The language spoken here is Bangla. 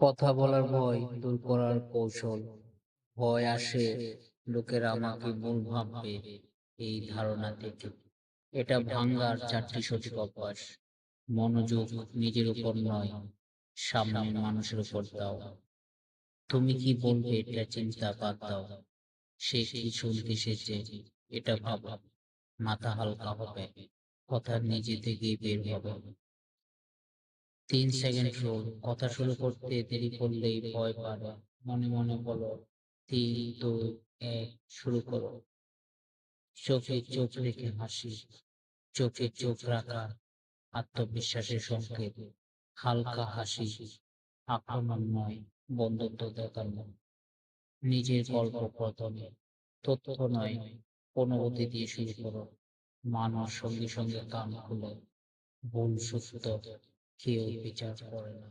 কথা বলার ভয় দূর করার কৌশল। ভয় আসে লোকেরা আমাকে ভুল ভাববে এই ধারণা থেকে। এটা ভাঙ্গার ৪টি সঠিক অভ্যাস। মনোযোগ নিজের উপর নয়, সামনের মানুষের উপর দাও। তুমি কি বলবে এটা চিন্তা বাদ দাও। সে কি শুনতে এসেছে এটা ভাবো। মাথা হালকা হবে, কথা নিজে থেকেই বের হবে। ৩ সেকেন্ড রোল। কথা শুরু করতে দেরি করলেই ভয় বাড়ে। মনে মনে বলো ৩, ২, ১ শুরু করো। চোখে চোখ রেখে হাসি, চোখে চোখ রাখা আত্মবিশ্বাসের সংকেত। হালকা হাসি, আক্রমণ নয়, বন্ধুত্ব দেখানো। নিজের গল্প প্রথমে, তথ্য নয়, অনুভূতি দিয়ে শুরু করো। মানুষ সঙ্গে সঙ্গে কান খুলে, ভুল সত্য কেউ বিচার করে না।